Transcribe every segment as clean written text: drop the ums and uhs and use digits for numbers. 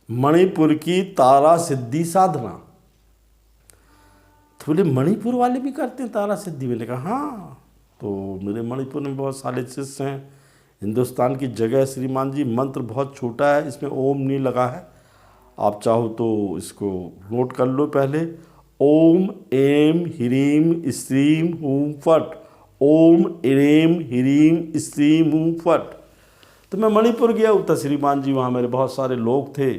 मणिपुर की तारा सिद्धि साधना। तो बोले मणिपुर वाले भी करते हैं तारा सिद्धि? मैंने कहा हाँ। तो मेरे मणिपुर में बहुत सारे शिष्य हैं। हिंदुस्तान की जगह श्रीमान जी, मंत्र बहुत छोटा है, इसमें ओम नहीं लगा है। आप चाहो तो इसको नोट कर लो पहले। ओम एम ह्रीम श्रीम हूम फट। ओम एम ह्रीम श्रीम हूम फट। तो मैं मणिपुर गया था श्रीमान जी, वहाँ मेरे बहुत सारे लोग थे।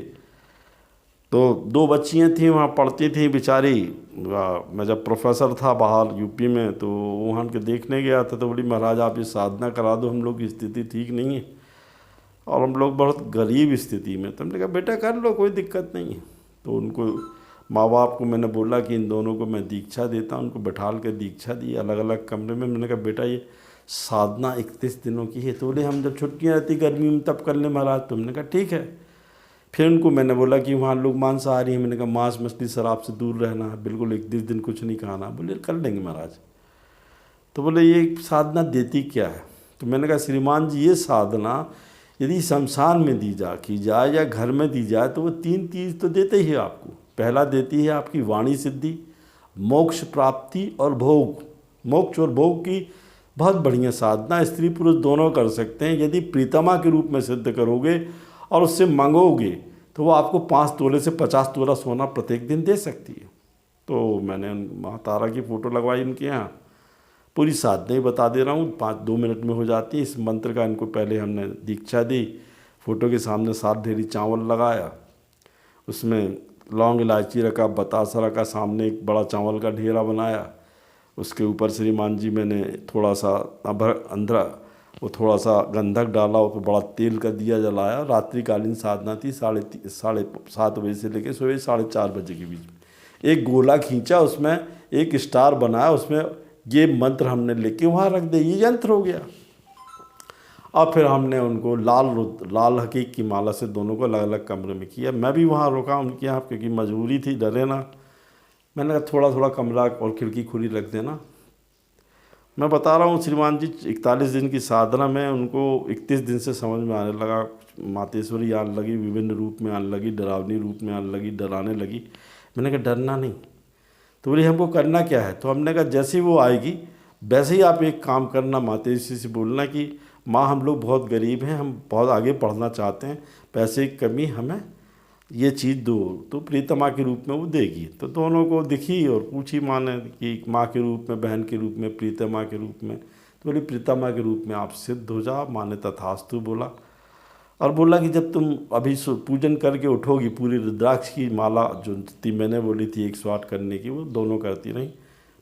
तो 2 बच्चियाँ थीं वहाँ पढ़ती थी बेचारी। मैं जब प्रोफेसर था बाहर यूपी में, तो वहाँ उनके देखने गया था। तो बोली महाराज आप ये साधना करा दो, हम लोग की स्थिति ठीक नहीं है और हम लोग बहुत गरीब स्थिति में। तो हमने कहा बेटा कर लो, कोई दिक्कत नहीं है। तो उनको माँ बाप को मैंने बोला कि इन दोनों को मैं दीक्षा देता हूँ। उनको बैठाल कर दीक्षा दी अलग अलग कमरे में। मैंने कहा बेटा ये साधना 31 दिनों की है। तो बोले हम जब छुट्टियाँ रहती गर्मी में तब कर लें महाराज। तो हमने कहा ठीक है। फिर उनको मैंने बोला कि वहाँ लोग मांसाहारी हैं। मैंने कहा मांस मछली शराब से दूर रहना है, बिल्कुल 31 दिन कुछ नहीं खाना। बोले कर लेंगे महाराज। तो बोले ये साधना देती क्या है? तो मैंने कहा श्रीमान जी ये साधना यदि शमशान में दी की जाए या घर में दी जाए तो वो 3 चीज़ तो देते ही है आपको। पहला देती है आपकी वाणी सिद्धि, मोक्ष प्राप्ति और भोग। मोक्ष और भोग की बहुत बढ़िया साधना स्त्री पुरुष दोनों कर सकते हैं। यदि प्रीतमा के रूप में सिद्ध करोगे और उससे मांगोगे तो वो आपको 5 तोले से 50 तोला सोना प्रत्येक दिन दे सकती है। तो मैंने माँ तारा की फ़ोटो लगवाई उनके यहाँ। पूरी साधना ही बता दे रहा हूँ, 5-2 मिनट में हो जाती है। इस मंत्र का इनको पहले हमने दीक्षा दी। फ़ोटो के सामने 7 ढेरी चावल लगाया, उसमें लौंग इलायची रखा, बतासा रखा, सामने एक बड़ा चावल का ढेरा बनाया। उसके ऊपर श्रीमान जी मैंने थोड़ा सा अंदर वो थोड़ा सा गंधक डाला, ऊपर बड़ा तेल का दिया जलाया। रात्रिकालीन साधना थी, 7:30 बजे से लेकर सुबह 4:30 बजे के बीच में। एक गोला खींचा, उसमें एक स्टार बनाया, उसमें ये मंत्र हमने लिख के वहाँ रख दिया। ये यंत्र हो गया। और फिर हमने उनको लाल हकीक की माला से दोनों को अलग अलग कमरे में किया। मैं भी वहाँ रुका उनके यहाँ क्योंकि मजबूरी थी, डरे ना। मैंने कहा थोड़ा थोड़ा कमरा और खिड़की खुली रख देना। मैं बता रहा हूँ श्रीमान जी, 41 दिन की साधना में उनको 31 दिन से समझ में आने लगा। मातेश्वरी आने लगी, विभिन्न रूप में आने लगी, डरावनी रूप में आने लगी, डराने लगी। मैंने कहा डरना नहीं। तो बोली हमको करना क्या है? तो हमने कहा जैसे ही वो आएगी वैसे ही आप एक काम करना, मातेश्वरी से बोलना कि माँ हम लोग बहुत गरीब हैं, हम बहुत आगे पढ़ना चाहते हैं, पैसे की कमी, हमें ये चीज़ दो। तो प्रीतमा के रूप में वो देगी। तो दोनों को दिखी और पूछी माँ ने कि माँ के रूप में, बहन के रूप में, प्रीतमा के रूप में। तो बोली प्रीतमा के रूप में आप सिद्ध हो जाओ। माँ ने तथास्तु बोला और बोला कि जब तुम अभी पूजन करके उठोगी, पूरी रुद्राक्ष की माला जो मैंने बोली थी 108 करने की, वो दोनों करती रही।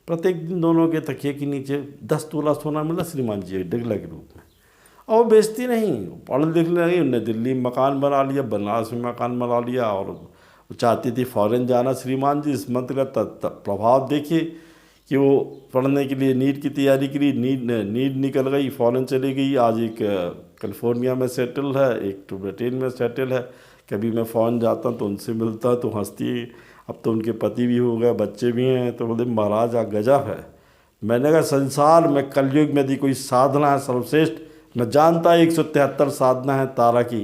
प्रत्येक दिन दोनों के तकिए के नीचे 10 तोला सोना मिला श्रीमान जी डिगला के रूप में। और बेचती नहीं, पढ़ लिखने लगी। उन्होंने दिल्ली में मकान बना लिया, बनारस में मकान बना लिया और वो चाहती थी फॉरेन जाना। श्रीमान जी इस मंत्र का प्रभाव देखिए कि वो पढ़ने के लिए नीट की तैयारी के लिए नीट निकल गई, फॉरेन चली गई। आज एक कैलिफोर्निया में सेटल है, एक तो ब्रिटेन में सेटल है। कभी मैं फ़ॉरेन जाता हूँ तो उनसे मिलता तो हंसती। अब तो उनके पति भी हो गए, बच्चे भी हैं। तो बोले महाराज आ गजब है। मैंने कहा संसार में कलयुग में यदि कोई साधना है सर्वश्रेष्ठ, मैं जानता 173 साधना है तारा की,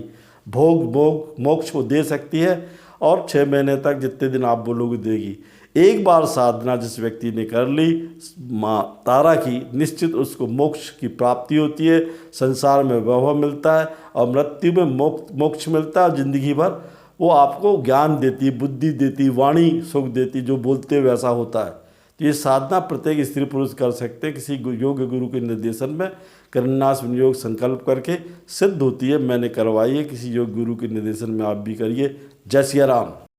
भोग मोक्ष को दे सकती है और 6 महीने तक जितने दिन आप बोलोगे देगी। एक बार साधना जिस व्यक्ति ने कर ली माँ तारा की, निश्चित उसको मोक्ष की प्राप्ति होती है, संसार में वैभव मिलता है और मृत्यु में मोक्ष मिलता है। ज़िंदगी भर वो आपको ज्ञान देती, बुद्धि देती, वाणी सुख देती, जो बोलते वैसा होता है। तो ये साधना प्रत्येक स्त्री पुरुष कर सकते हैं, किसी योग गुरु के निर्देशन में करन्यास विनियोग संकल्प करके सिद्ध होती है। मैंने करवाई है, किसी योग गुरु के निर्देशन में आप भी करिए। जय सिया राम।